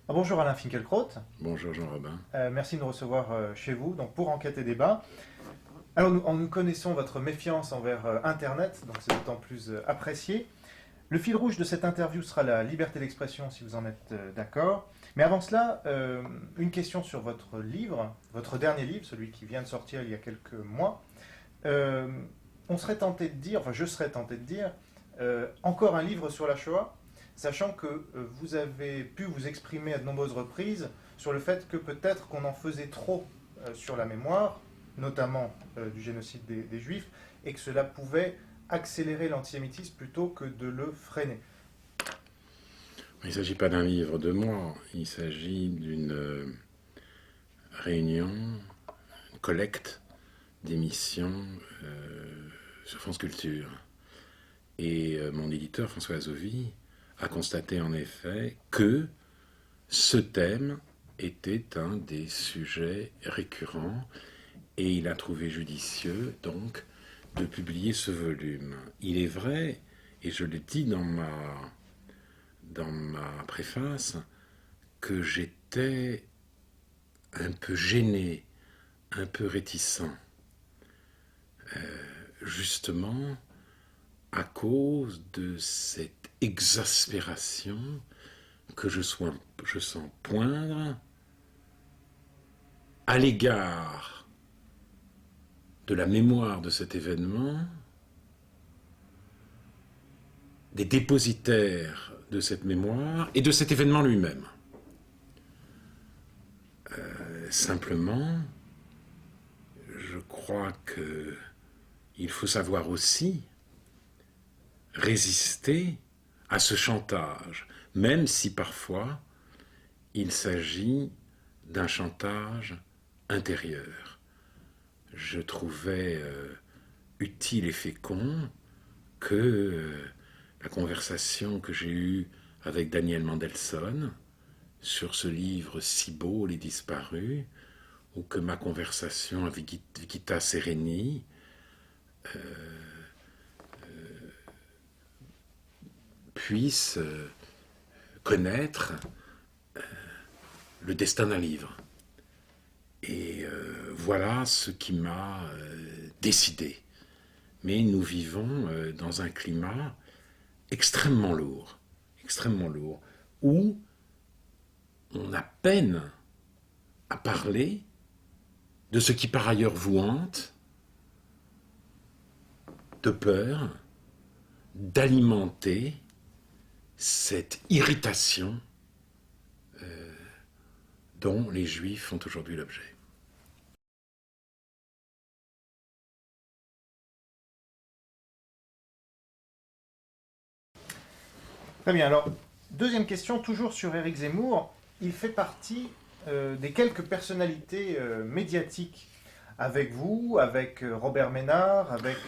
Bonjour Alain Finkielkraut. Bonjour Jean-Robin. Merci de nous recevoir chez vous donc pour Enquête et Débat. Alors nous connaissons votre méfiance envers Internet, donc c'est d'autant plus apprécié. Le fil rouge de cette interview sera la liberté d'expression, si vous en êtes d'accord. Mais avant cela, une question sur votre livre, votre dernier livre, celui qui vient de sortir il y a quelques mois. On serait tenté de dire, enfin je serais tenté de dire, encore un livre sur la Shoah, sachant que vous avez pu vous exprimer à de nombreuses reprises sur le fait que peut-être qu'on en faisait trop sur la mémoire, notamment du génocide des Juifs, et que cela pouvait accélérer l'antisémitisme plutôt que de le freiner. Il ne s'agit pas d'un livre de moi, il s'agit d'une réunion, une collecte d'émissions sur France Culture. Et mon éditeur, François Azovi, a constaté en effet que ce thème était un des sujets récurrents et il a trouvé judicieux donc de publier ce volume. Il est vrai, et je le dis dans ma préface, que j'étais un peu gêné, un peu réticent, justement à cause de cette exaspération que je sens poindre à l'égard de la mémoire de cet événement, des dépositaires de cette mémoire et de cet événement lui-même. Simplement, je crois qu'il faut savoir aussi résister à ce chantage, même si parfois il s'agit d'un chantage intérieur. Je trouvais utile et fécond que la conversation que j'ai eue avec Daniel Mandelson sur ce livre si beau, Les Disparus, ou que ma conversation avec Gita Sereni puisse connaître le destin d'un livre. Et voilà ce qui m'a décidé. Mais nous vivons dans un climat extrêmement lourd, où on a peine à parler de ce qui par ailleurs vous hante, de peur d'alimenter cette irritation dont les Juifs font aujourd'hui l'objet. Très bien, alors, deuxième question, toujours sur Éric Zemmour. Il fait partie des quelques personnalités médiatiques avec vous, avec Robert Ménard, avec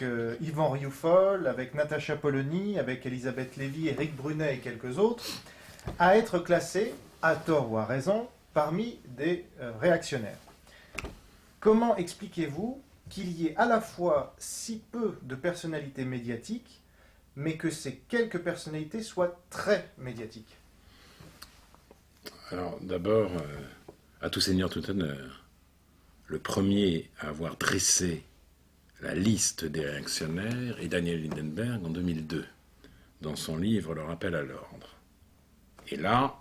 Yvan Rioufol, avec Natacha Polony, avec Elisabeth Lévy, Éric Brunet et quelques autres, à être classés, à tort ou à raison, parmi des réactionnaires. Comment expliquez-vous qu'il y ait à la fois si peu de personnalités médiatiques, mais que ces quelques personnalités soient très médiatiques? Alors d'abord, à tout seigneur, tout honneur, le premier à avoir dressé la liste des réactionnaires est Daniel Lindenberg en 2002, dans son livre Le rappel à l'ordre. Et là,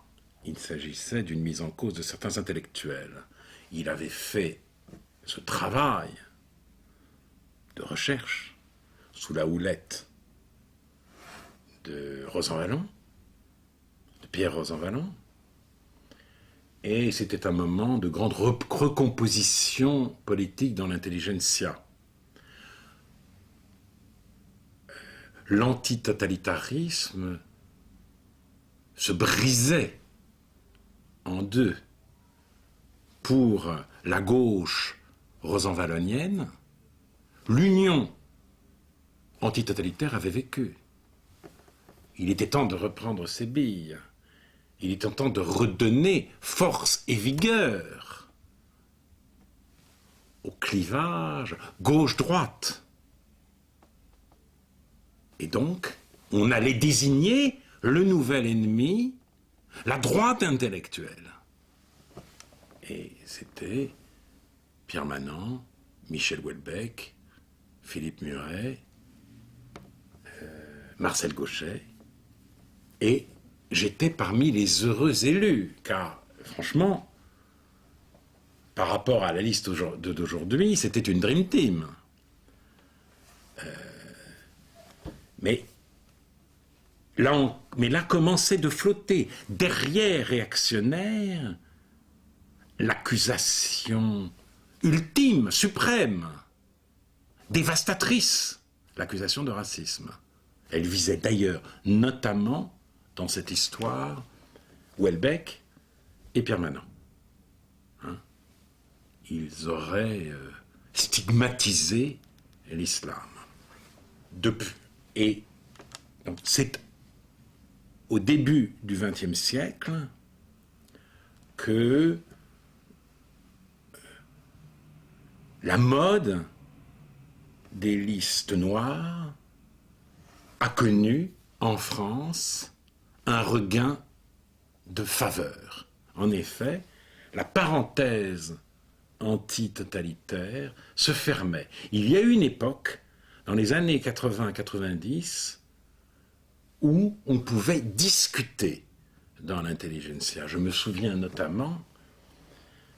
il s'agissait d'une mise en cause de certains intellectuels. Il avait fait ce travail de recherche sous la houlette de Rosanvallon, de Pierre Rosanvallon, et c'était un moment de grande recomposition politique dans l'intelligentsia. L'antitotalitarisme se brisait en deux. Pour la gauche rosanvallonienne, l'union antitotalitaire avait vécu. Il était temps de reprendre ses billes. Il était temps de redonner force et vigueur au clivage gauche-droite. Et donc, on allait désigner le nouvel ennemi, la droite intellectuelle. Et c'était Pierre Manant, Michel Houellebecq, Philippe Muret, Marcel Gauchet, et j'étais parmi les heureux élus, car franchement, par rapport à la liste d'aujourd'hui, c'était une dream team. Mais là commençait de flotter, derrière réactionnaire, l'accusation ultime, suprême, dévastatrice, l'accusation de racisme. Elle visait d'ailleurs notamment, dans cette histoire, Houellebecq et Pierre Manant. Ils auraient stigmatisé l'islam. Depuis. Et donc, c'est au début du XXe siècle que la mode des listes noires a connu en France un regain de faveur. En effet, la parenthèse antitotalitaire se fermait. Il y a eu une époque, dans les années 80-90, où on pouvait discuter dans l'intelligentsia. Je me souviens notamment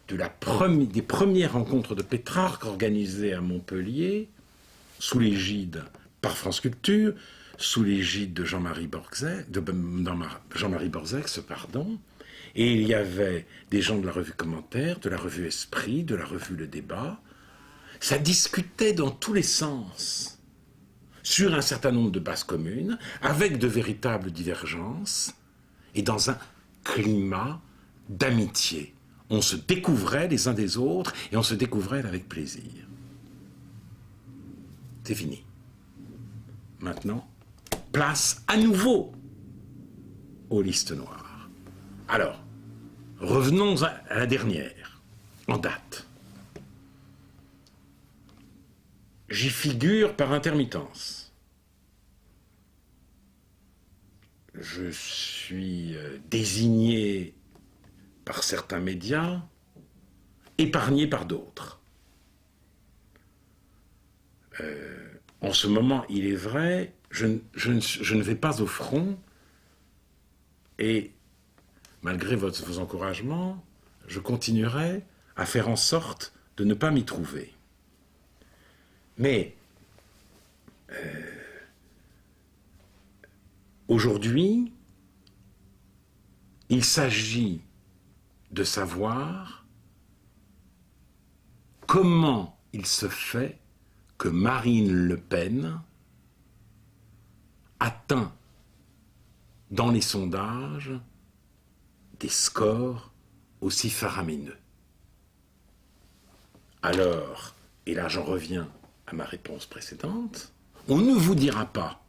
des premières rencontres de Pétrarque organisées à Montpellier, sous l'égide, par France Culture, sous l'égide de Jean-Marie Borzex, et il y avait des gens de la revue Commentaire, de la revue Esprit, de la revue Le Débat. Ça discutait dans tous les sens, sur un certain nombre de bases communes, avec de véritables divergences, et dans un climat d'amitié. On se découvrait les uns des autres, et on se découvrait avec plaisir. C'est fini. Maintenant, place à nouveau aux listes noires. Alors, revenons à la dernière, en date. J'y figure par intermittence. Je suis désigné par certains médias, épargné par d'autres. En ce moment, il est vrai, je ne vais pas au front, et malgré vos encouragements, je continuerai à faire en sorte de ne pas m'y trouver. Mais aujourd'hui, il s'agit de savoir comment il se fait que Marine Le Pen atteint dans les sondages des scores aussi faramineux. Alors, et là j'en reviens à ma réponse précédente, on ne vous dira pas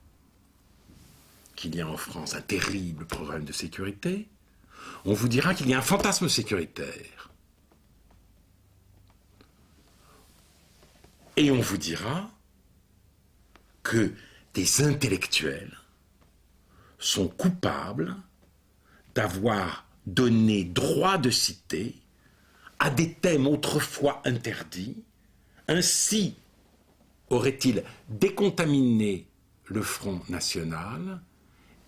qu'il y a en France un terrible problème de sécurité, on vous dira qu'il y a un fantasme sécuritaire. Et on vous dira que des intellectuels sont coupables d'avoir donné droit de cité à des thèmes autrefois interdits. Ainsi aurait-il décontaminé le Front National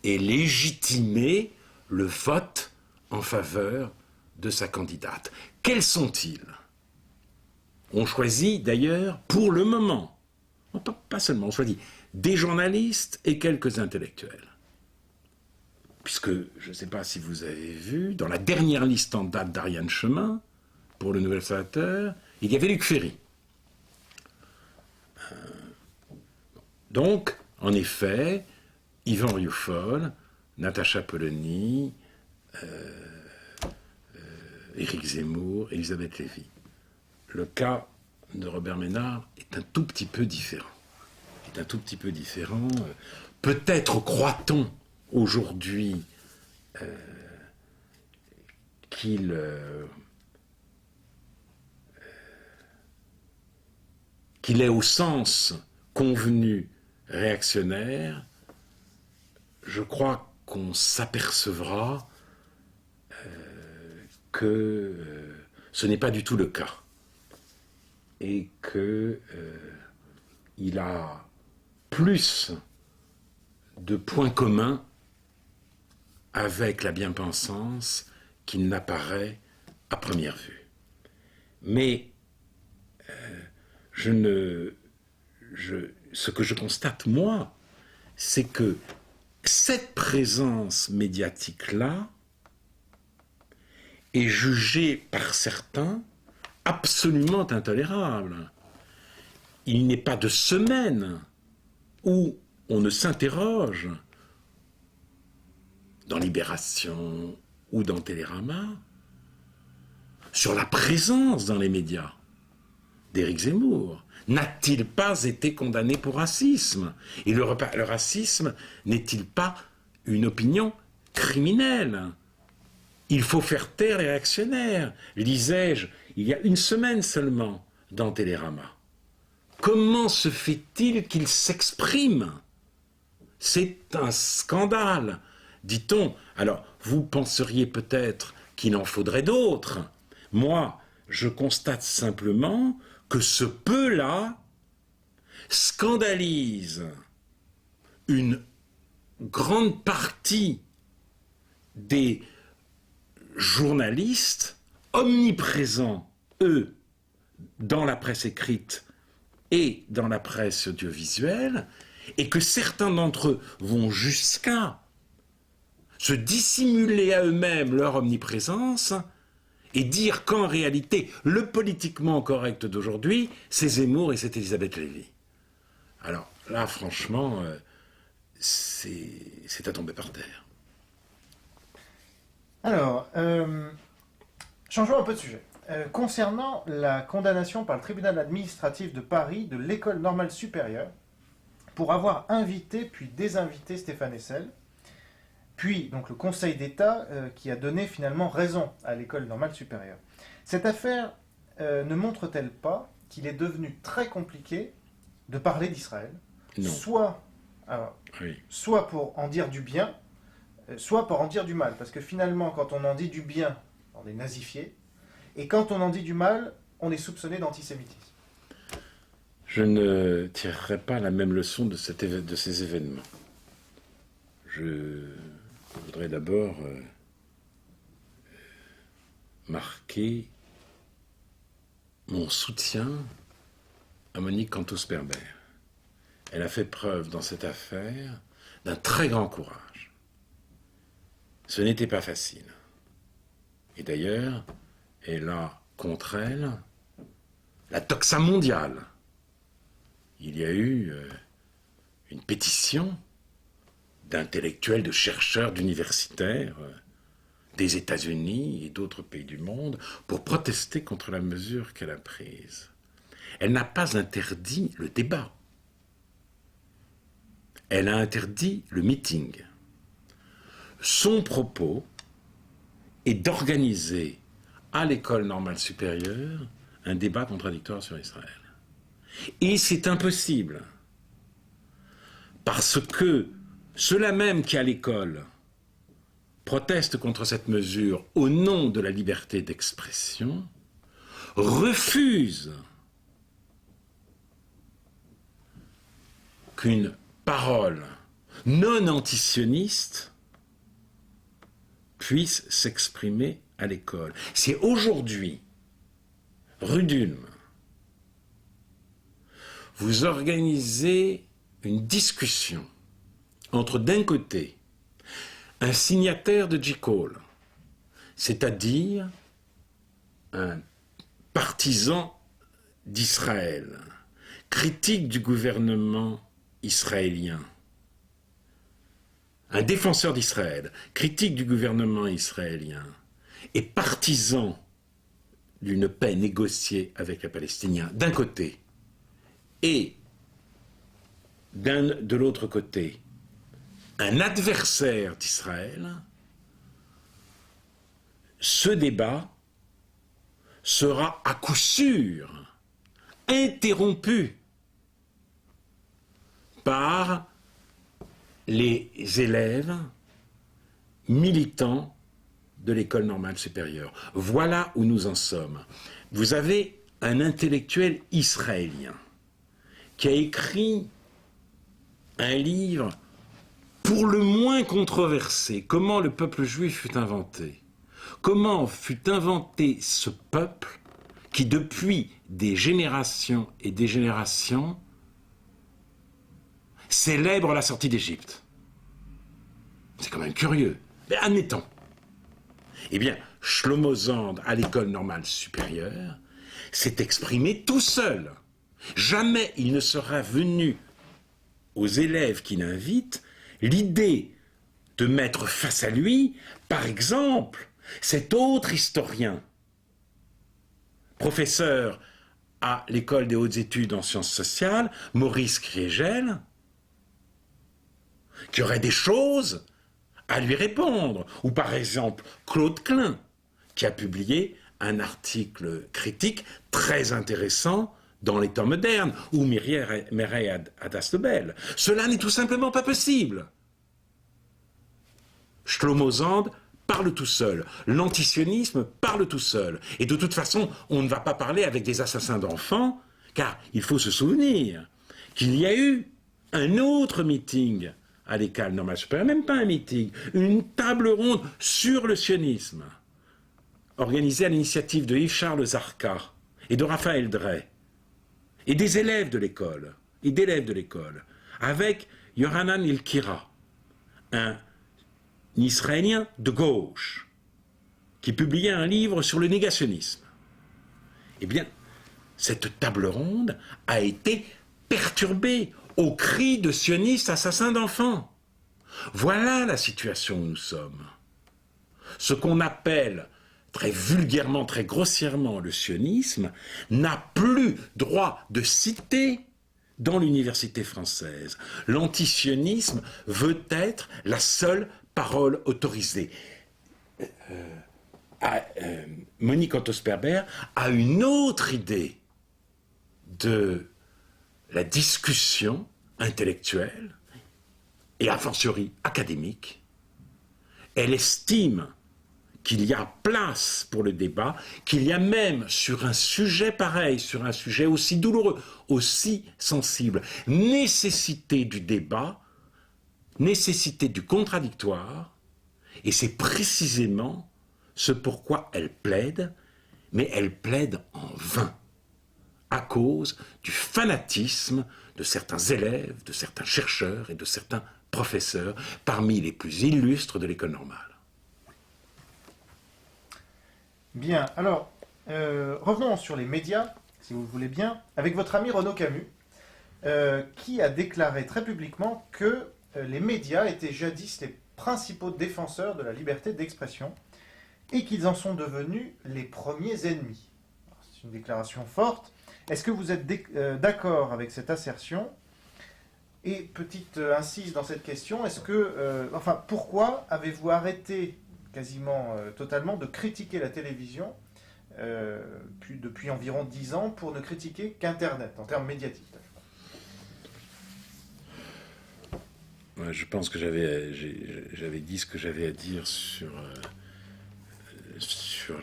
et légitimé le vote en faveur de sa candidate. Quels sont-ils ? On choisit d'ailleurs, pour le moment, pas seulement, on choisit des journalistes et quelques intellectuels. Puisque, je ne sais pas si vous avez vu, dans la dernière liste en date d'Ariane Chemin, pour le Nouvel Observateur, il y avait Luc Ferry. Donc, en effet, Yvan Rioufol, Natacha Polony, Éric Zemmour, Elisabeth Lévy. Le cas de Robert Ménard est un tout petit peu différent. Peut-être croit-on aujourd'hui qu'il est au sens convenu réactionnaire, je crois qu'on s'apercevra que ce n'est pas du tout le cas. Et qu'il a plus de points communs avec la bien-pensance qu'il n'apparaît à première vue. Mais ce que je constate, moi, c'est que cette présence médiatique-là est jugée par certains absolument intolérable. Il n'est pas de semaine où on ne s'interroge dans Libération ou dans Télérama sur la présence dans les médias d'Éric Zemmour. N'a-t-il pas été condamné pour racisme? Et le racisme n'est-il pas une opinion criminelle? Il faut faire taire les réactionnaires, lisais-je il y a une semaine seulement dans Télérama. Comment se fait-il qu'il s'exprime? C'est un scandale, dit-on. Alors, vous penseriez peut-être qu'il en faudrait d'autres. Moi, je constate simplement que ce peu-là scandalise une grande partie des journalistes omniprésents, eux, dans la presse écrite et dans la presse audiovisuelle, et que certains d'entre eux vont jusqu'à se dissimuler à eux-mêmes leur omniprésence et dire qu'en réalité, le politiquement correct d'aujourd'hui, c'est Zemmour et c'est Elisabeth Lévy. Alors là, franchement, c'est à tomber par terre. Alors, changeons un peu de sujet. Concernant la condamnation par le tribunal administratif de Paris de l'École normale supérieure pour avoir invité puis désinvité Stéphane Hessel, puis donc le Conseil d'État qui a donné finalement raison à l'École normale supérieure. Cette affaire ne montre-t-elle pas qu'il est devenu très compliqué de parler d'Israël, soit pour en dire du bien, soit pour en dire du mal, parce que finalement quand on en dit du bien, on est nazifié, et quand on en dit du mal, on est soupçonné d'antisémitisme. Je ne tirerai pas la même leçon de ces événements. Je voudrais d'abord marquer mon soutien à Monique Cantos-Berber. Elle a fait preuve dans cette affaire d'un très grand courage. Ce n'était pas facile. Et d'ailleurs, elle a contre elle la toxa mondiale. Il y a eu une pétition d'intellectuels, de chercheurs, d'universitaires des États-Unis et d'autres pays du monde pour protester contre la mesure qu'elle a prise. Elle n'a pas interdit le débat. Elle a interdit le meeting. Son propos est d'organiser à l'École normale supérieure un débat contradictoire sur Israël. Et c'est impossible. Parce que ceux-là même qui, à l'école, protestent contre cette mesure au nom de la liberté d'expression, refusent qu'une parole non antisioniste puisse s'exprimer à l'école. C'est aujourd'hui, rue d'Ulm, vous organisez une discussion entre, d'un côté, un signataire de J-Call, c'est-à-dire un partisan d'Israël, critique du gouvernement israélien, un défenseur d'Israël, critique du gouvernement israélien, et partisan d'une paix négociée avec les Palestiniens, d'un côté, et de l'autre côté, un adversaire d'Israël, ce débat sera à coup sûr interrompue par les élèves militants de l'école normale supérieure. Voilà où nous en sommes. Vous avez un intellectuel israélien qui a écrit un livre pour le moins controversé, Comment le peuple juif fut inventé. Comment fut inventé ce peuple qui, depuis des générations et des générations, célèbre la sortie d'Égypte. C'est quand même curieux. Mais admettons. Eh bien, Shlomo Zand, à l'école normale supérieure, s'est exprimé tout seul. Jamais il ne sera venu aux élèves qu'il invite l'idée de mettre face à lui, par exemple, cet autre historien, professeur à l'école des hautes études en sciences sociales, Maurice Kriegel, qui aurait des choses à lui répondre. Ou par exemple, Claude Klein, qui a publié un article critique très intéressant dans les temps modernes, ou Mireille Hadas-Lebel. Cela n'est tout simplement pas possible. Shlomo Zand parle tout seul. L'antisionisme parle tout seul. Et de toute façon, on ne va pas parler avec des assassins d'enfants, car il faut se souvenir qu'il y a eu un autre meeting à l'école normale supérieure, même pas un meeting, une table ronde sur le sionisme, organisée à l'initiative de Yves-Charles Zarka et de Raphaël Drey, et des élèves de l'école, avec Yohanan Ilkira, un Israélien de gauche, qui publiait un livre sur le négationnisme. Eh bien, cette table ronde a été perturbée au cri de sionistes assassins d'enfants. Voilà la situation où nous sommes. Ce qu'on appelle très vulgairement, très grossièrement, le sionisme, n'a plus droit de citer dans l'université française. L'antisionisme veut être la seule parole autorisée. Monique Otto-Sperber a une autre idée de la discussion intellectuelle et a fortiori académique. Elle estime qu'il y a place pour le débat, qu'il y a même sur un sujet pareil, sur un sujet aussi douloureux, aussi sensible, nécessité du débat, nécessité du contradictoire, et c'est précisément ce pourquoi elle plaide, mais elle plaide en vain, à cause du fanatisme de certains élèves, de certains chercheurs et de certains professeurs, parmi les plus illustres de l'école normale. Bien, alors, revenons sur les médias, si vous le voulez bien, avec votre ami Renaud Camus, qui a déclaré très publiquement que les médias étaient jadis les principaux défenseurs de la liberté d'expression et qu'ils en sont devenus les premiers ennemis. C'est une déclaration forte. Est-ce que vous êtes d'accord avec cette assertion? Et petite incise dans cette question, est-ce que, pourquoi avez-vous arrêté quasiment totalement de critiquer la télévision depuis environ 10 ans pour ne critiquer qu'Internet en termes médiatiques? Je pense que j'avais dit ce que j'avais à dire sur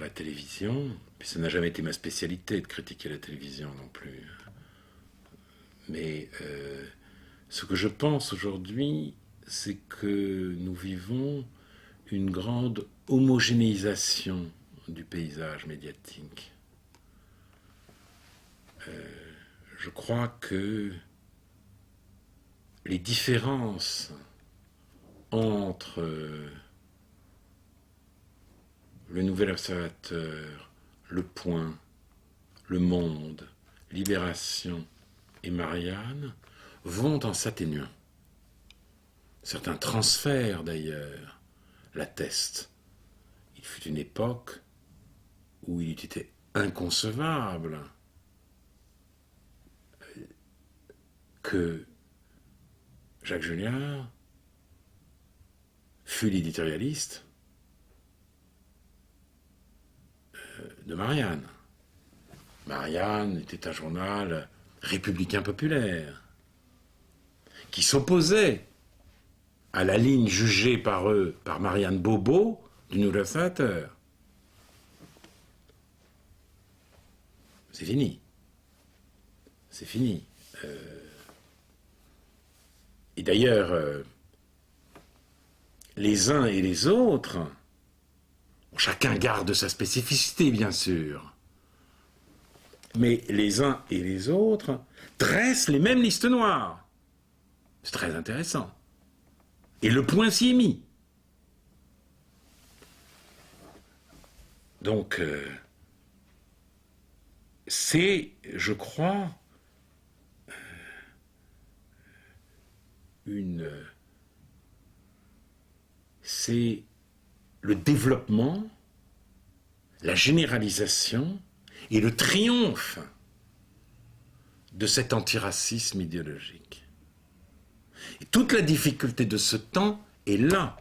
la télévision. Puis ça n'a jamais été ma spécialité de critiquer la télévision non plus. Mais ce que je pense aujourd'hui, c'est que nous vivons une grande homogénéisation du paysage médiatique. Je crois que les différences entre le Nouvel Observateur, Le Point, Le Monde, Libération et Marianne vont en s'atténuant. Certains transferts, d'ailleurs, l'attestent. Il fut une époque où il eût été inconcevable que Jacques Julliard fut l'éditorialiste de Marianne. Marianne était un journal républicain populaire, qui s'opposait à la ligne jugée par eux, par Marianne Bobo, du Nouvel Observateur. C'est fini. C'est fini. Et d'ailleurs, les uns et les autres, chacun garde sa spécificité, bien sûr, mais les uns et les autres dressent les mêmes listes noires. C'est très intéressant. Et le point s'y est mis. Donc, c'est, je crois, c'est le développement, la généralisation et le triomphe de cet antiracisme idéologique. Et toute la difficulté de ce temps est là.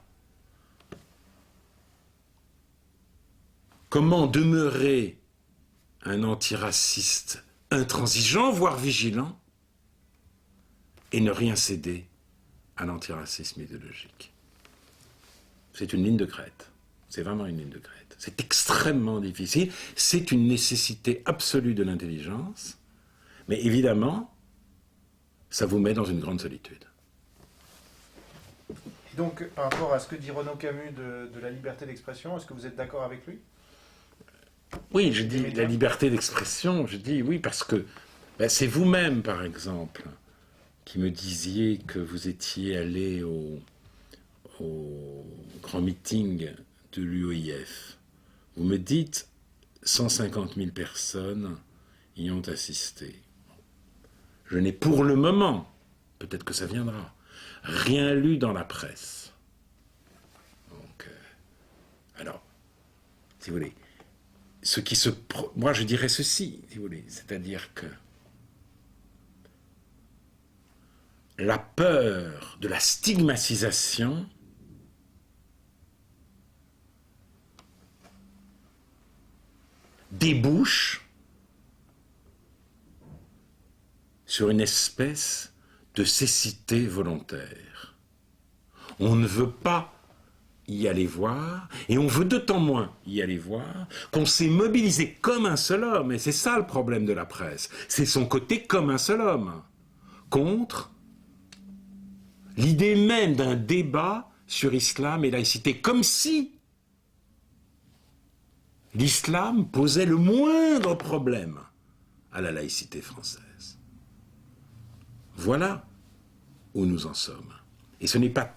Comment demeurer un antiraciste intransigeant, voire vigilant, et ne rien céder à l'antiracisme idéologique? C'est une ligne de crête. C'est vraiment une ligne de crête. C'est extrêmement difficile. C'est une nécessité absolue de l'intelligence. Mais évidemment, ça vous met dans une grande solitude. Et donc, par rapport à ce que dit Renaud Camus de la liberté d'expression, est-ce que vous êtes d'accord avec lui? Oui, je dis la liberté d'expression, je dis oui, parce que c'est vous-même, par exemple, qui me disiez que vous étiez allé au grand meeting de l'UOIF. Vous me dites 150 000 personnes y ont assisté. Je n'ai pour le moment, peut-être que ça viendra, rien lu dans la presse. Donc, alors, si vous voulez, moi je dirais ceci, si vous voulez, c'est-à-dire que la peur de la stigmatisation débouche sur une espèce de cécité volontaire. On ne veut pas y aller voir, et on veut d'autant moins y aller voir qu'on s'est mobilisé comme un seul homme, et c'est ça le problème de la presse, c'est son côté comme un seul homme, contre l'idée même d'un débat sur islam et laïcité, comme si l'islam posait le moindre problème à la laïcité française. Voilà où nous en sommes. Et ce n'est pas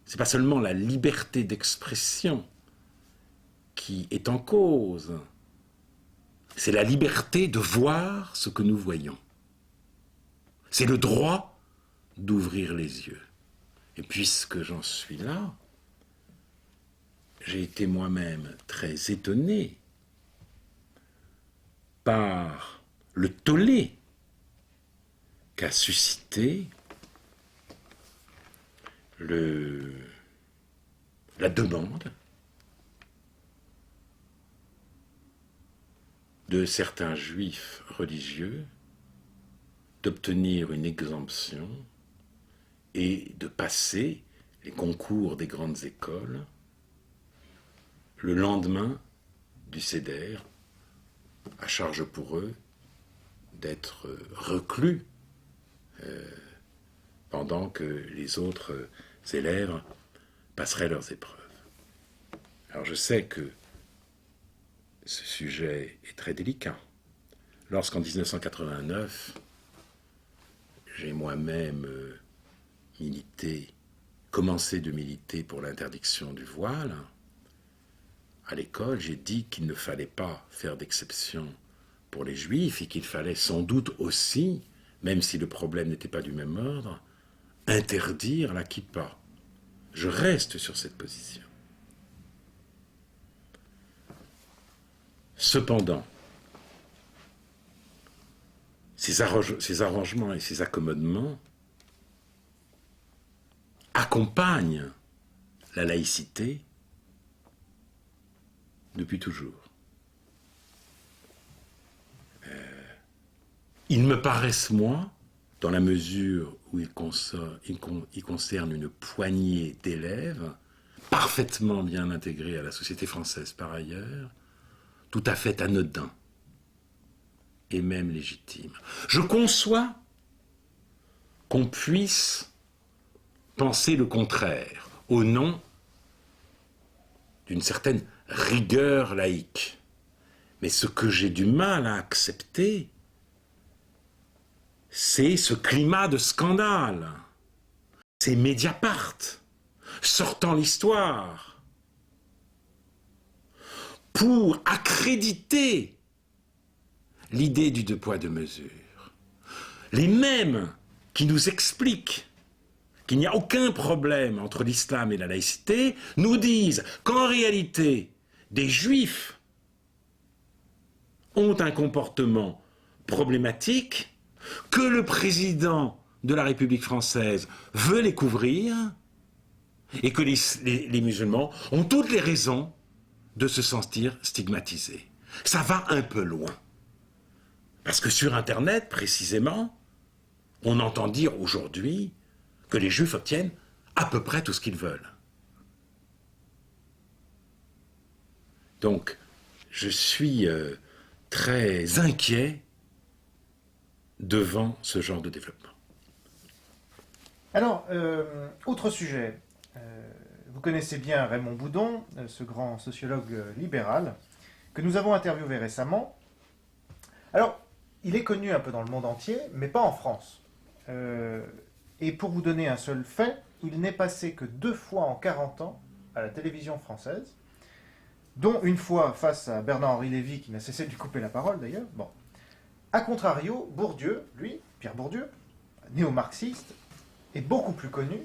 c'est pas seulement la liberté d'expression qui est en cause, c'est la liberté de voir ce que nous voyons. C'est le droit d'ouvrir les yeux. Et puisque j'en suis là, j'ai été moi-même très étonné par le tollé qu'a suscité la demande de certains juifs religieux d'obtenir une exemption et de passer les concours des grandes écoles le lendemain du Seder, à charge pour eux d'être reclus pendant que les autres élèves passeraient leurs épreuves. Alors je sais que ce sujet est très délicat. Lorsqu'en 1989, j'ai moi-même commencé de militer pour l'interdiction du voile, à l'école, j'ai dit qu'il ne fallait pas faire d'exception pour les juifs et qu'il fallait sans doute aussi, même si le problème n'était pas du même ordre, interdire la kippa. Je reste sur cette position. Cependant, ces arrangements et ces accommodements accompagnent la laïcité depuis toujours. Ils me paraissent, moi, dans la mesure où ils concernent une poignée d'élèves, parfaitement bien intégrés à la société française par ailleurs, tout à fait anodins et même légitimes. Je conçois qu'on puisse penser le contraire, au nom d'une certaine rigueur laïque. Mais ce que j'ai du mal à accepter, c'est ce climat de scandale. C'est Mediapart, sortant l'histoire, pour accréditer l'idée du deux poids, deux mesures. Les mêmes qui nous expliquent qu'il n'y a aucun problème entre l'islam et la laïcité, nous disent qu'en réalité, des juifs ont un comportement problématique, que le président de la République française veut les couvrir, et que les musulmans ont toutes les raisons de se sentir stigmatisés. Ça va un peu loin. Parce que sur Internet, précisément, on entend dire aujourd'hui que les Juifs obtiennent à peu près tout ce qu'ils veulent. Donc, je suis très inquiet devant ce genre de développement. Alors, autre sujet. Vous connaissez bien Raymond Boudon, ce grand sociologue libéral, que nous avons interviewé récemment. Alors, il est connu un peu dans le monde entier, mais pas en France. Et pour vous donner un seul fait, il n'est passé que 2 fois en 40 ans à la télévision française, dont une fois face à Bernard-Henri Lévy, qui n'a cessé de lui couper la parole d'ailleurs. Bon. A contrario, Bourdieu, lui, Pierre Bourdieu, néo-marxiste, est beaucoup plus connu.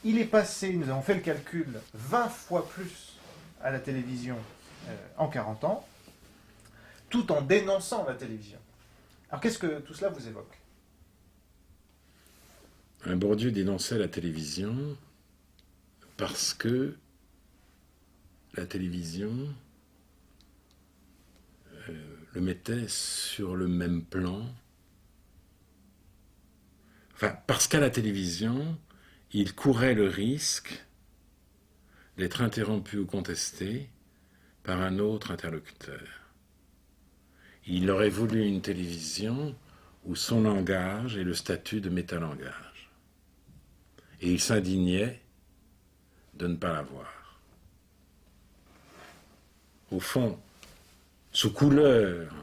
Il est passé, nous avons fait le calcul, 20 fois plus à la télévision en 40 ans, tout en dénonçant la télévision. Alors qu'est-ce que tout cela vous évoque ? Un Bourdieu dénonçait la télévision parce que la télévision le mettait sur le même plan. Enfin, parce qu'à la télévision, il courait le risque d'être interrompu ou contesté par un autre interlocuteur. Il aurait voulu une télévision où son langage ait le statut de métalangage. Et il s'indignait de ne pas l'avoir. Au fond, sous couleur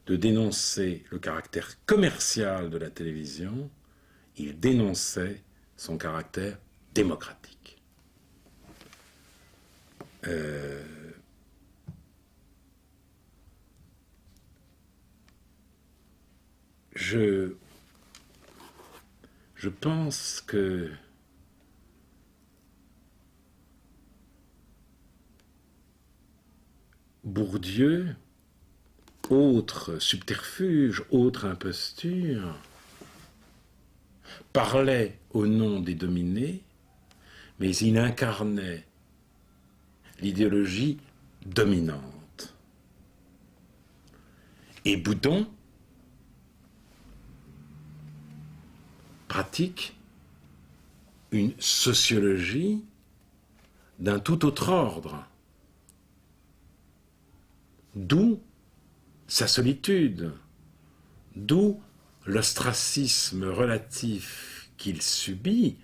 de dénoncer le caractère commercial de la télévision, il dénonçait son caractère démocratique. Je pense que Bourdieu, autre subterfuge, autre imposture, parlait au nom des dominés, mais il incarnait l'idéologie dominante. Et Boudon pratique une sociologie d'un tout autre ordre. D'où sa solitude, d'où l'ostracisme relatif qu'il subit.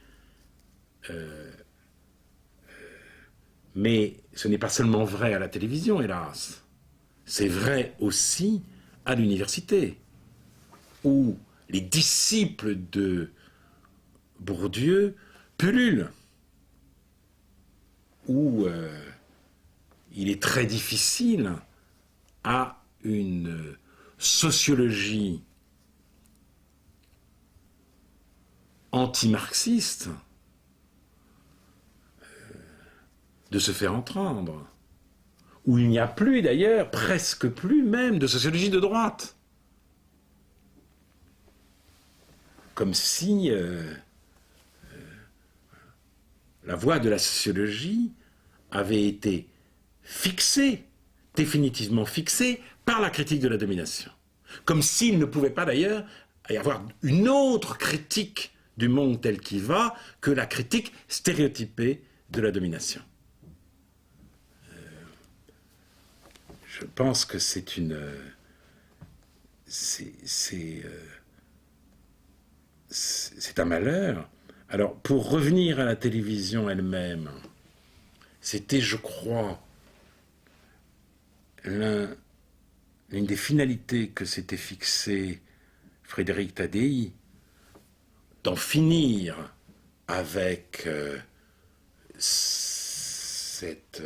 Mais ce n'est pas seulement vrai à la télévision, hélas. C'est vrai aussi à l'université, où les disciples de Bourdieu pullulent, où il est très difficile à une sociologie anti-marxiste de se faire entendre, où il n'y a plus d'ailleurs, presque plus même, de sociologie de droite. Comme si la voie de la sociologie avait été fixée, définitivement fixée, par la critique de la domination. Comme s'il ne pouvait pas d'ailleurs y avoir une autre critique du monde tel qu'il va que la critique stéréotypée de la domination. Je pense que c'est un malheur. Alors, pour revenir à la télévision elle-même, c'était, je crois, l'une des finalités que s'était fixé Frédéric Tadei, d'en finir avec cette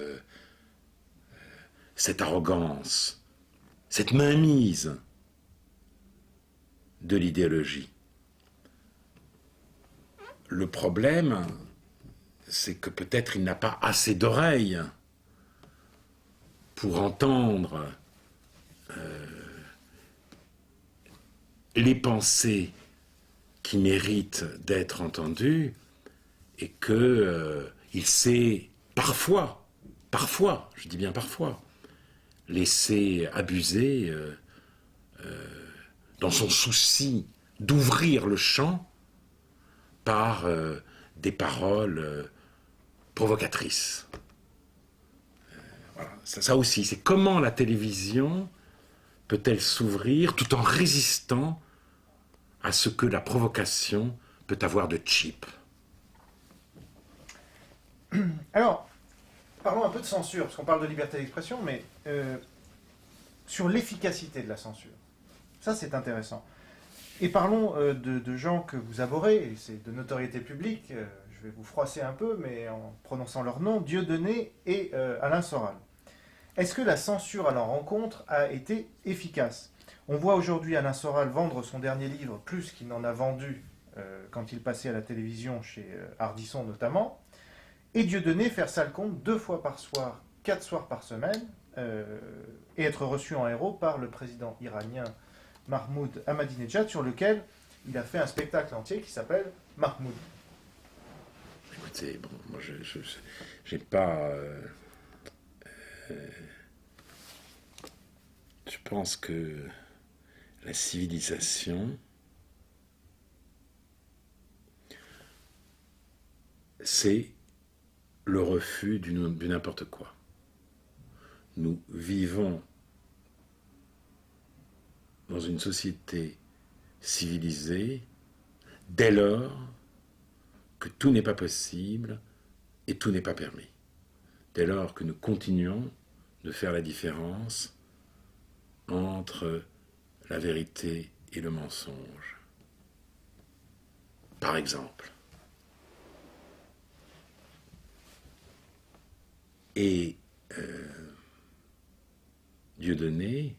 arrogance, cette mainmise de l'idéologie. Le problème, c'est que peut-être il n'a pas assez d'oreilles pour entendre les pensées qui méritent d'être entendues et qu'il s'est parfois, je dis bien parfois, laissé abuser dans son souci d'ouvrir le champ par des paroles provocatrices. Voilà. Ça aussi, c'est comment la télévision peut-elle s'ouvrir tout en résistant à ce que la provocation peut avoir de cheap. Alors, parlons un peu de censure, parce qu'on parle de liberté d'expression, mais sur l'efficacité de la censure. Ça, c'est intéressant. Et parlons de gens que vous abhorrez, et c'est de notoriété publique, je vais vous froisser un peu, mais en prononçant leur nom, Dieudonné et Alain Soral. Est-ce que la censure à leur rencontre a été efficace ? On voit aujourd'hui Alain Soral vendre son dernier livre plus qu'il n'en a vendu quand il passait à la télévision chez Ardisson notamment, et Dieudonné faire sale compte 2 fois par soir, 4 soirs par semaine, et être reçu en héros par le président iranien Mahmoud Ahmadinejad, sur lequel il a fait un spectacle entier qui s'appelle Mahmoud. Écoutez, bon, moi j'ai pas... je pense que la civilisation, c'est le refus du n'importe quoi. Nous vivons dans une société civilisée dès lors que tout n'est pas possible et tout n'est pas permis. Dès lors que nous continuons de faire la différence entre la vérité et le mensonge. Par exemple. Et Dieudonné,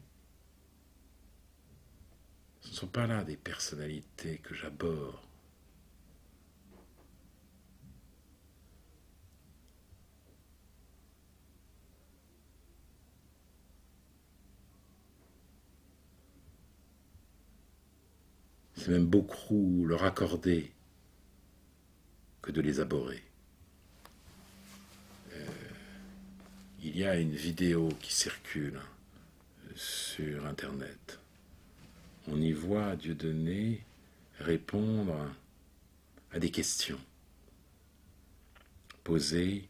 ce ne sont pas là des personnalités que j'abhorre. C'est même beaucoup leur accorder que de les abhorrer. Il y a une vidéo qui circule sur Internet. On y voit Dieudonné répondre à des questions posées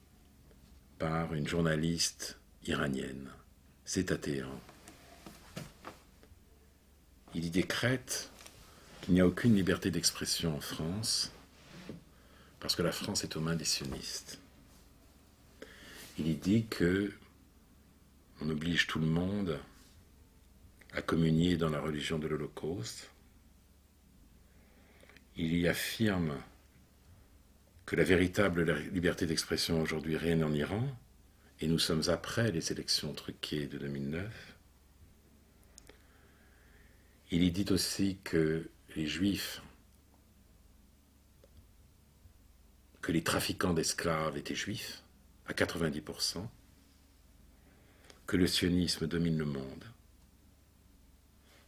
par une journaliste iranienne. C'est à Téhéran. Il y décrète qu'il n'y a aucune liberté d'expression en France parce que la France est aux mains des sionistes. Il y dit que on oblige tout le monde à communier dans la religion de l'Holocauste. Il y affirme que la véritable liberté d'expression aujourd'hui règne en Iran, et nous sommes après les élections truquées de 2009. Il y dit aussi que les Juifs, que les trafiquants d'esclaves étaient juifs, à 90%, que le sionisme domine le monde.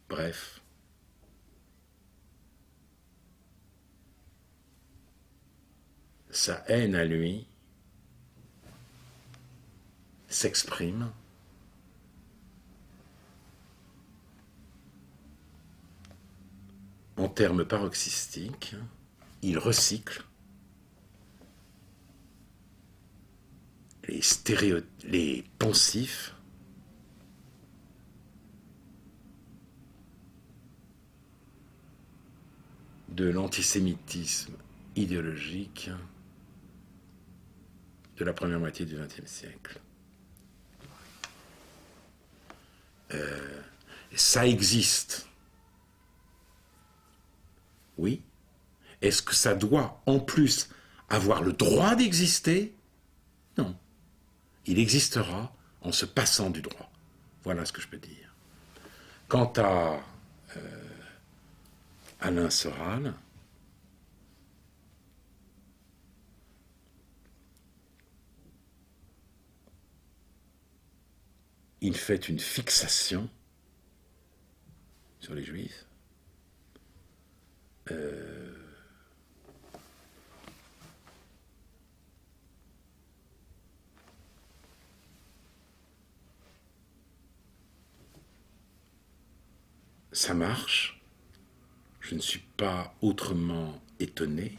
Bref, sa haine à lui s'exprime en termes paroxystiques, il recycle les poncifs de l'antisémitisme idéologique de la première moitié du XXe siècle. Ça existe. Oui. Est-ce que ça doit, en plus, avoir le droit d'exister? Non. Il existera en se passant du droit. Voilà ce que je peux dire. Quant à Alain Soral, il fait une fixation sur les Juifs. Ça marche. Je ne suis pas autrement étonné.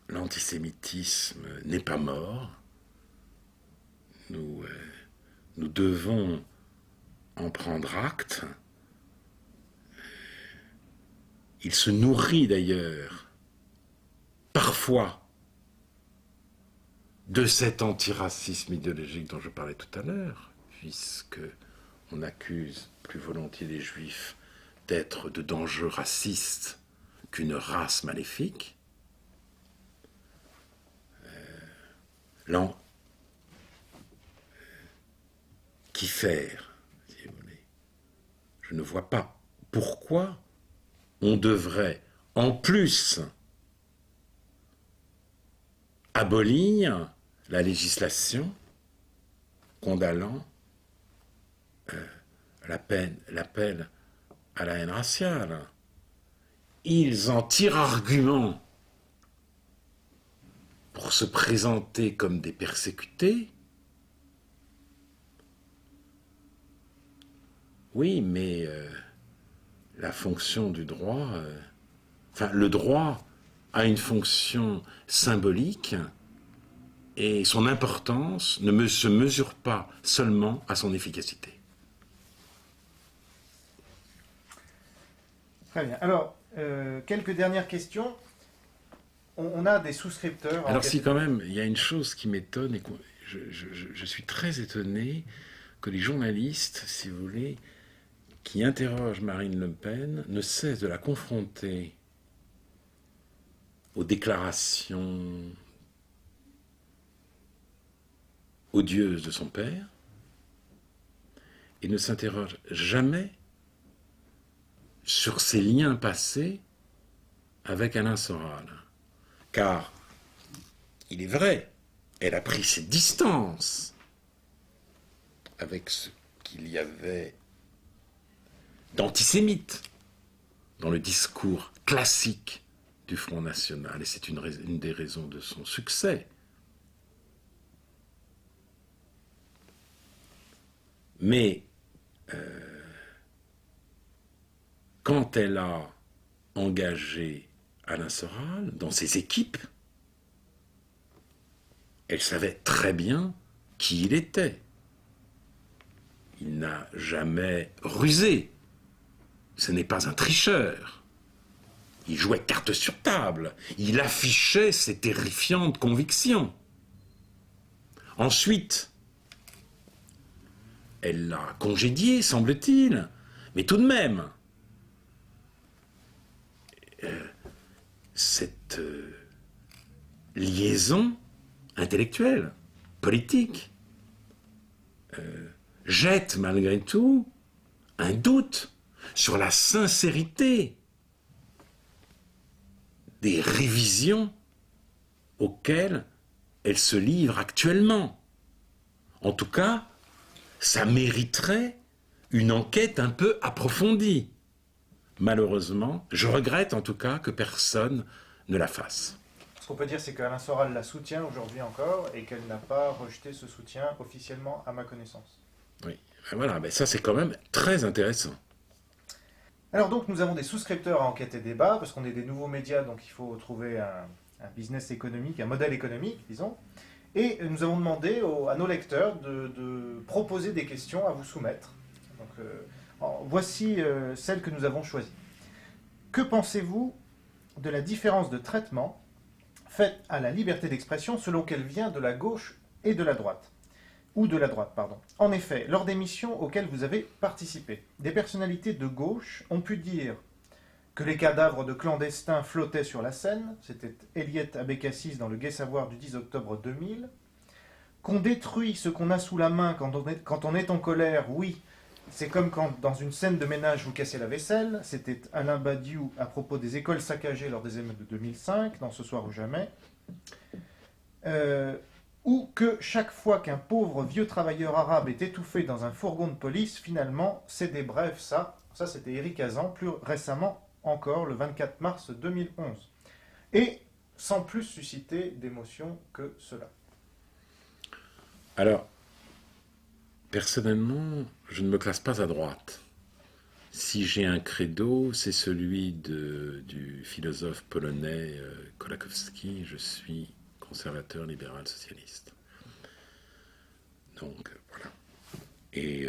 L'antisémitisme n'est pas mort. Nous devons en prendre acte. Il se nourrit d'ailleurs, parfois, de cet antiracisme idéologique dont je parlais tout à l'heure, puisque on accuse plus volontiers les Juifs d'être de dangereux racistes qu'une race maléfique. Qui faire, si vous voulez. Je ne vois pas pourquoi on devrait, en plus, abolir la législation condamnant l'appel à la haine raciale. Ils en tirent argument pour se présenter comme des persécutés. Oui, mais la fonction du droit, le droit a une fonction symbolique et son importance ne se mesure pas seulement à son efficacité. Très bien. Alors, quelques dernières questions. On a des souscripteurs. Alors si quand même, il y a une chose qui m'étonne, et je suis très étonné que les journalistes, si vous voulez, qui interrogent Marine Le Pen, ne cessent de la confronter aux déclarations odieuses de son père, et ne s'interrogent jamais sur ses liens passés avec Alain Soral. Car, il est vrai, elle a pris ses distances avec ce qu'il y avait d'antisémite dans le discours classique du Front National, et c'est une des raisons de son succès. Mais quand elle a engagé Alain Soral dans ses équipes, elle savait très bien qui il était. Il n'a jamais rusé. Ce n'est pas un tricheur. Il jouait carte sur table. Il affichait ses terrifiantes convictions. Ensuite, elle l'a congédié, semble-t-il, mais tout de même, cette liaison intellectuelle, politique, jette malgré tout un doute sur la sincérité des révisions auxquelles elle se livre actuellement. En tout cas, ça mériterait une enquête un peu approfondie. Malheureusement, je regrette en tout cas que personne ne la fasse. Ce qu'on peut dire, c'est qu'Alain Soral la soutient aujourd'hui encore et qu'elle n'a pas rejeté ce soutien officiellement à ma connaissance. Oui. Voilà, mais ça c'est quand même très intéressant. Alors donc nous avons des souscripteurs à Enquête et Débat, parce qu'on est des nouveaux médias, donc il faut trouver un business économique, un modèle économique, disons. Et nous avons demandé à nos lecteurs de proposer des questions à vous soumettre. Donc, voici celles que nous avons choisies. Que pensez-vous de la différence de traitement faite à la liberté d'expression selon qu'elle vient de la gauche et de la droite? Ou de la droite, pardon. En effet, lors des missions auxquelles vous avez participé, des personnalités de gauche ont pu dire que les cadavres de clandestins flottaient sur la Seine, c'était Eliette Abécassis dans le Gai Savoir du 10 octobre 2000, qu'on détruit ce qu'on a sous la main quand on est en colère, oui, c'est comme quand dans une scène de ménage vous cassez la vaisselle, c'était Alain Badiou à propos des écoles saccagées lors des émeutes de 2005, dans Ce soir ou jamais, ou que chaque fois qu'un pauvre vieux travailleur arabe est étouffé dans un fourgon de police, finalement, c'est des brèves, ça c'était Éric Hazan, plus récemment encore, le 24 mars 2011. Et sans plus susciter d'émotion que cela. Alors, personnellement, je ne me classe pas à droite. Si j'ai un credo, c'est celui du philosophe polonais Kolakowski, je suis conservateur, libéral, socialiste. Donc, voilà. Et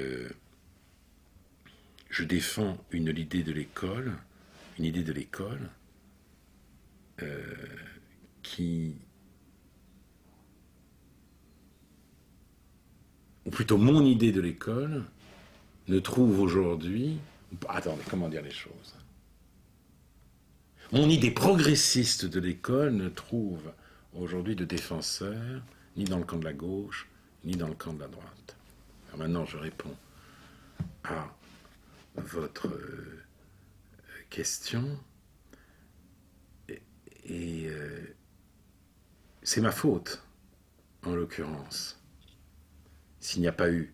je défends une idée de l'école qui... ou plutôt mon idée de l'école ne trouve aujourd'hui... Attendez, comment dire les choses? Mon idée progressiste de l'école ne trouve aujourd'hui de défenseur ni dans le camp de la gauche, ni dans le camp de la droite. Alors maintenant, je réponds à votre question. Et c'est ma faute, en l'occurrence, s'il n'y a pas eu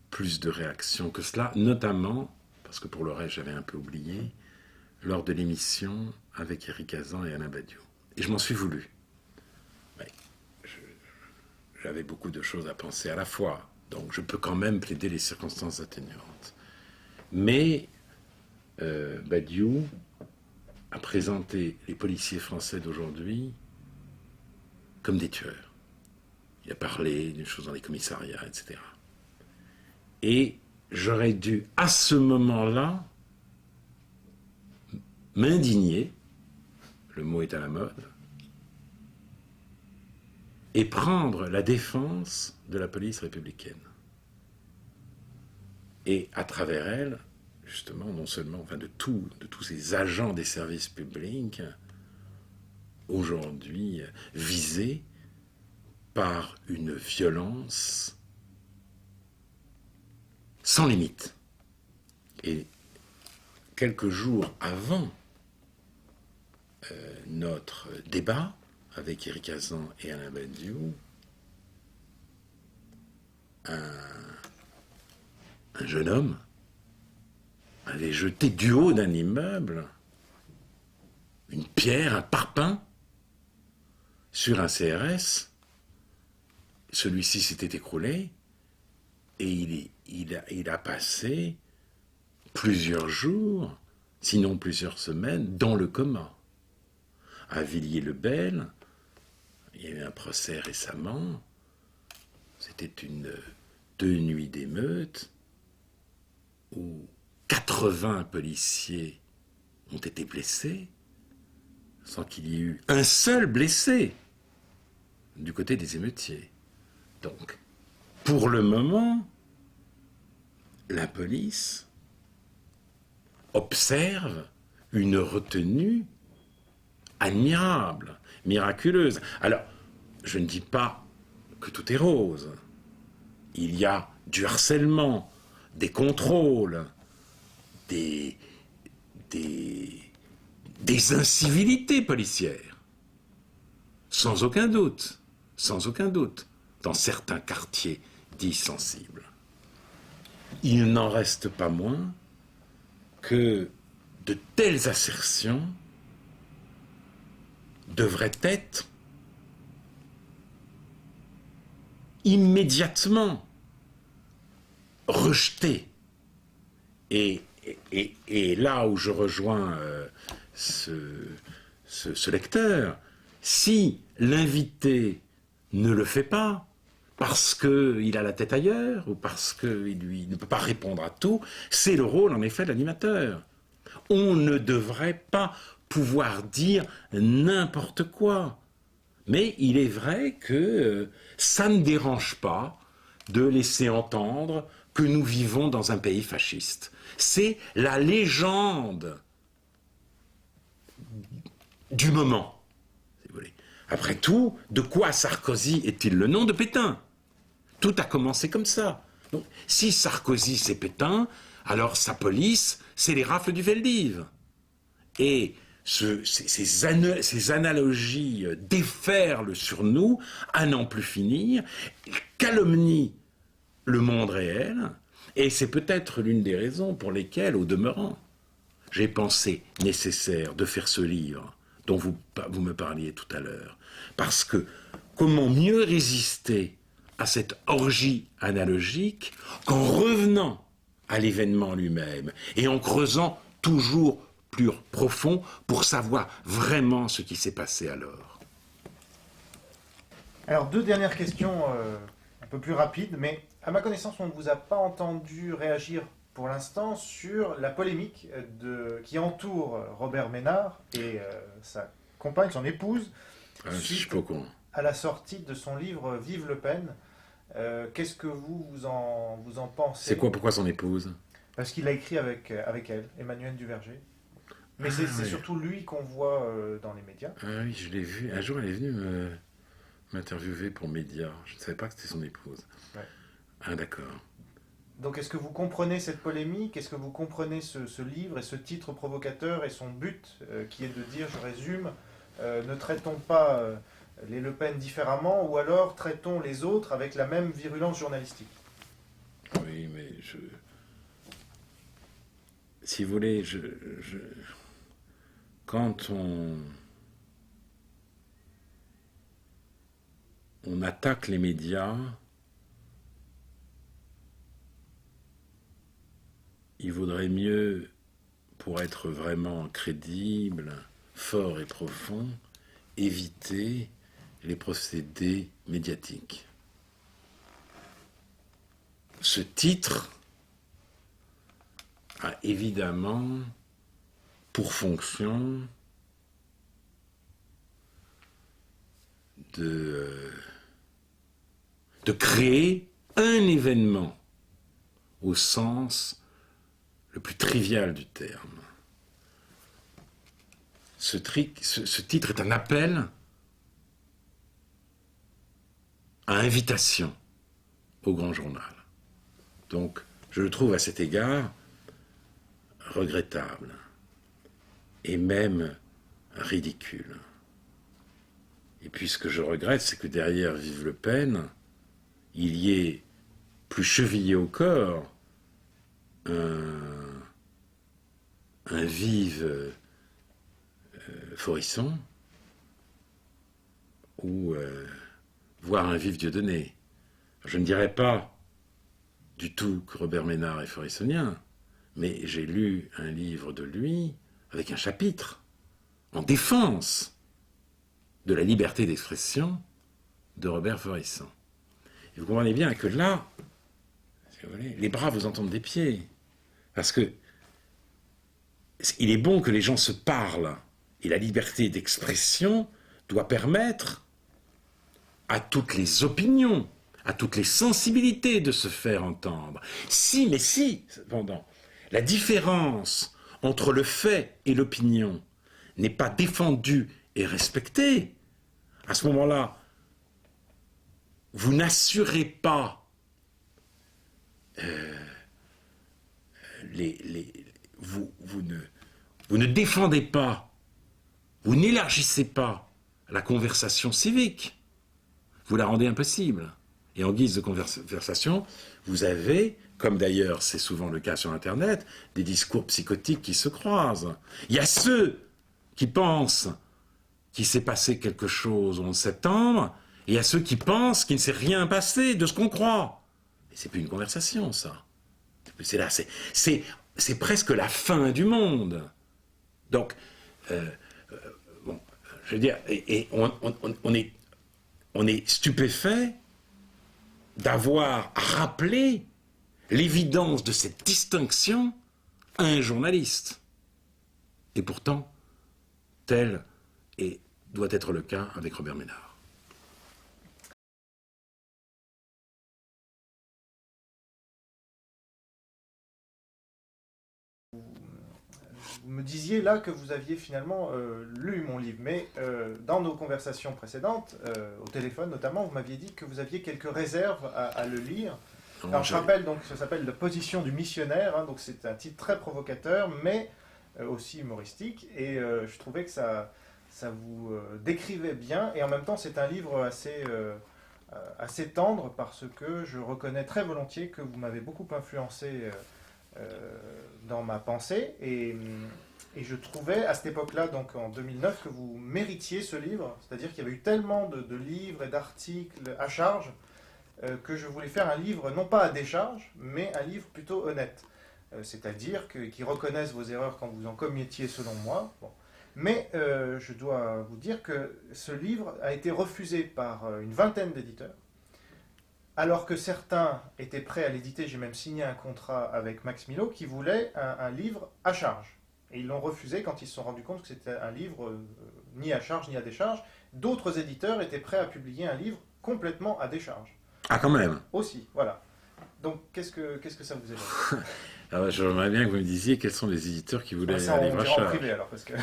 plus de réactions que cela, notamment, parce que pour le reste, j'avais un peu oublié, lors de l'émission avec Éric Hazan et Alain Badiou. Et je m'en suis voulu. J'avais beaucoup de choses à penser à la fois, donc je peux quand même plaider les circonstances atténuantes. Mais Badiou a présenté les policiers français d'aujourd'hui comme des tueurs. Il a parlé d'une chose dans les commissariats, etc. Et j'aurais dû, à ce moment-là, m'indigner, le mot est à la mode, et prendre la défense de la police républicaine. Et à travers elle, justement, non seulement de tous ces agents des services publics, aujourd'hui visés par une violence sans limite. Et quelques jours avant notre débat avec Éric Hazan et Alain Badiou, un jeune homme avait jeté du haut d'un immeuble une pierre, un parpaing sur un CRS. Celui-ci s'était écroulé et il a passé plusieurs jours, sinon plusieurs semaines, dans le coma. À Villiers-le-Bel, il y a eu un procès récemment, c'était 2 nuits d'émeute où 80 policiers ont été blessés sans qu'il y ait eu un seul blessé du côté des émeutiers. Donc, pour le moment, la police observe une retenue admirable, miraculeuse. Alors, je ne dis pas que tout est rose. Il y a du harcèlement, des contrôles, des incivilités policières. Sans aucun doute, dans certains quartiers dits sensibles. Il n'en reste pas moins que de telles assertions devrait être immédiatement rejeté. Et là où je rejoins ce lecteur, si l'invité ne le fait pas, parce qu'il a la tête ailleurs, ou parce qu'il ne peut pas répondre à tout, c'est le rôle, en effet, de l'animateur. On ne devrait pas pouvoir dire n'importe quoi. Mais il est vrai que ça ne dérange pas de laisser entendre que nous vivons dans un pays fasciste. C'est la légende du moment, si vous voulez. Après tout, de quoi Sarkozy est-il le nom de Pétain? Tout a commencé comme ça. Donc, si Sarkozy c'est Pétain, alors sa police, c'est les rafles du Veldiv. Et ces analogies déferlent sur nous à n'en plus finir, calomnient le monde réel, et c'est peut-être l'une des raisons pour lesquelles, au demeurant, j'ai pensé nécessaire de faire ce livre dont vous me parliez tout à l'heure. Parce que comment mieux résister à cette orgie analogique qu'en revenant à l'événement lui-même et en creusant toujours plus profond pour savoir vraiment ce qui s'est passé alors. Alors, 2 dernières questions un peu plus rapides, mais à ma connaissance, on ne vous a pas entendu réagir pour l'instant sur la polémique qui entoure Robert Ménard et sa compagne, son épouse, suite à la sortie de son livre « Vive Le Pen ». Qu'est-ce que vous en pensez? C'est quoi, pourquoi son épouse? Parce qu'il a écrit avec elle, Emmanuelle Duverger. Mais c'est surtout lui qu'on voit dans les médias. Ah oui, je l'ai vu. Un jour, elle est venue m'interviewer pour Média. Je ne savais pas que c'était son épouse. Ouais. Ah d'accord. Donc est-ce que vous comprenez cette polémique? Est-ce que vous comprenez ce livre et ce titre provocateur et son but qui est de dire, je résume, ne traitons pas les Le Pen différemment ou alors traitons les autres avec la même virulence journalistique? Oui, mais si vous voulez, quand on attaque les médias, il vaudrait mieux, pour être vraiment crédible, fort et profond, éviter les procédés médiatiques. Ce titre a évidemment pour fonction de créer un événement au sens le plus trivial du terme. Ce titre est un appel à invitation au grand journal. Donc, je le trouve à cet égard regrettable et même ridicule. Et puis ce que je regrette, c'est que derrière Vive Le Pen, il y ait plus chevillé au corps un Vive Forisson ou voire un Vive Dieudonné. Je ne dirais pas du tout que Robert Ménard est forissonien, mais j'ai lu un livre de lui avec un chapitre en défense de la liberté d'expression de Robert Forisson. Et vous comprenez bien que là, si vous voulez, les bras vous entendent des pieds. Parce que il est bon que les gens se parlent. Et la liberté d'expression doit permettre à toutes les opinions, à toutes les sensibilités de se faire entendre. Si, cependant, la différence entre le fait et l'opinion n'est pas défendue et respectée, à ce moment-là, vous n'assurez pas vous ne défendez pas, vous n'élargissez pas la conversation civique. Vous la rendez impossible. Et en guise de conversation, vous avez, comme d'ailleurs c'est souvent le cas sur Internet, des discours psychotiques qui se croisent. Il y a ceux qui pensent qu'il s'est passé quelque chose au 11 septembre, et il y a ceux qui pensent qu'il ne s'est rien passé de ce qu'on croit. Et c'est plus une conversation, ça. C'est là, c'est presque la fin du monde. Donc, bon, je veux dire, et on est stupéfait d'avoir rappelé l'évidence de cette distinction à un journaliste. Et pourtant, tel doit être le cas avec Robert Ménard. Vous me disiez là que vous aviez finalement lu mon livre, mais dans nos conversations précédentes, au téléphone notamment, vous m'aviez dit que vous aviez quelques réserves à le lire. Alors je rappelle, donc, ça s'appelle La position du missionnaire, hein, donc c'est un titre très provocateur, mais aussi humoristique, et je trouvais que ça vous décrivait bien, et en même temps c'est un livre assez tendre, parce que je reconnais très volontiers que vous m'avez beaucoup influencé dans ma pensée, et je trouvais à cette époque-là, donc en 2009, que vous méritiez ce livre, c'est-à-dire qu'il y avait eu tellement de livres et d'articles à charge, que je voulais faire un livre, non pas à décharge, mais un livre plutôt honnête. C'est-à-dire qui reconnaissent vos erreurs quand vous en commettiez selon moi. Bon. Mais je dois vous dire que ce livre a été refusé par une vingtaine d'éditeurs, alors que certains étaient prêts à l'éditer. J'ai même signé un contrat avec Max Milo qui voulait un livre à charge. Et ils l'ont refusé quand ils se sont rendus compte que c'était un livre ni à charge ni à décharge. D'autres éditeurs étaient prêts à publier un livre complètement à décharge. Ah, quand même. Aussi, voilà. Donc, qu'est-ce que ça vous évoque? Alors, j'aimerais bien que vous me disiez quels sont les éditeurs qui voulaient un livre à charge. En privé, alors, parce que...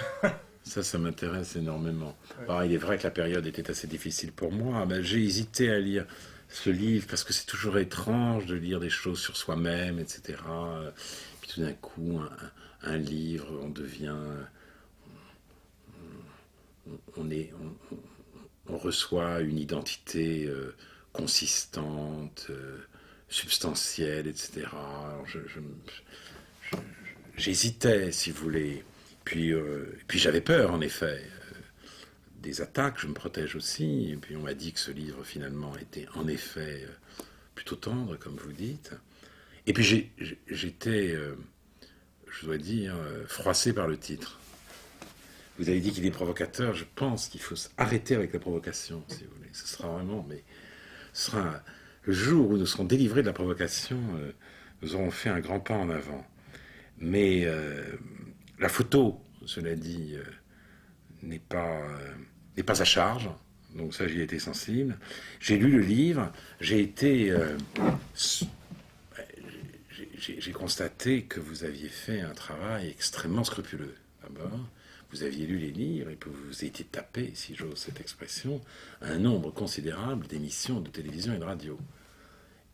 Ça m'intéresse énormément. Ouais. Alors, il est vrai que la période était assez difficile pour moi. Ben, j'ai hésité à lire ce livre parce que c'est toujours étrange de lire des choses sur soi-même, etc. Puis tout d'un coup, un livre, on devient... On reçoit une identité consistante, substantielle, etc. Alors j'hésitais, si vous voulez. Puis j'avais peur, en effet, des attaques. Je me protège aussi. Et puis on m'a dit que ce livre, finalement, était en effet plutôt tendre, comme vous dites. Et puis j'étais, je dois dire, froissé par le titre. Vous avez dit qu'il est provocateur. Je pense qu'il faut arrêter avec la provocation, si vous voulez. Ce sera vraiment, mais ce sera le jour où nous serons délivrés de la provocation, nous aurons fait un grand pas en avant. Mais la photo, cela dit, n'est pas à charge. Donc ça, j'y ai été sensible. J'ai lu le livre. J'ai constaté que vous aviez fait un travail extrêmement scrupuleux. D'abord, vous aviez lu les livres et que vous étiez tapé, si j'ose cette expression, un nombre considérable d'émissions de télévision et de radio.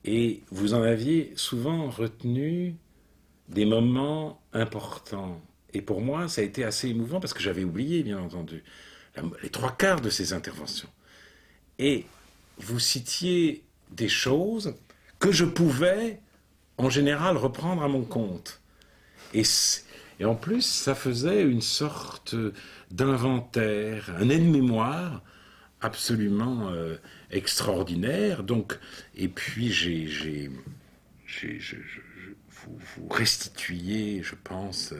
Et vous en aviez souvent retenu des moments importants. Et pour moi, ça a été assez émouvant parce que j'avais oublié, bien entendu, les 3/4 de ces interventions. Et vous citiez des choses que je pouvais, en général, reprendre à mon compte. Et en plus, ça faisait une sorte d'inventaire, un aide-mémoire absolument extraordinaire. Donc, et puis, vous restituiez, je pense,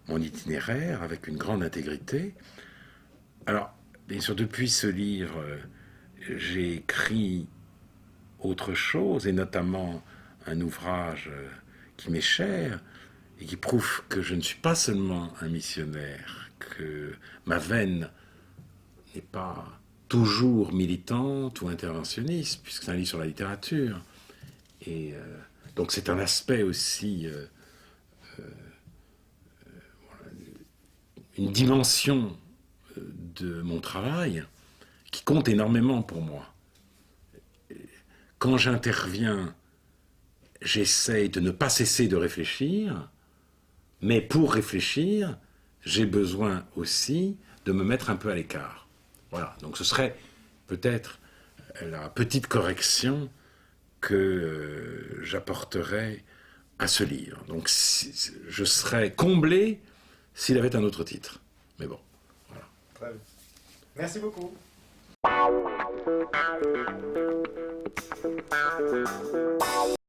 mon itinéraire avec une grande intégrité. Alors, bien sûr, depuis ce livre, j'ai écrit autre chose, et notamment un ouvrage qui m'est cher, et qui prouve que je ne suis pas seulement un missionnaire, que ma veine n'est pas toujours militante ou interventionniste, puisque c'est un livre sur la littérature. Et donc c'est un aspect aussi, une dimension de mon travail qui compte énormément pour moi. Quand j'interviens, j'essaye de ne pas cesser de réfléchir, mais pour réfléchir, j'ai besoin aussi de me mettre un peu à l'écart. Voilà, donc ce serait peut-être la petite correction que j'apporterais à ce livre. Donc je serais comblé s'il avait un autre titre. Mais bon, voilà. Très bien. Merci beaucoup.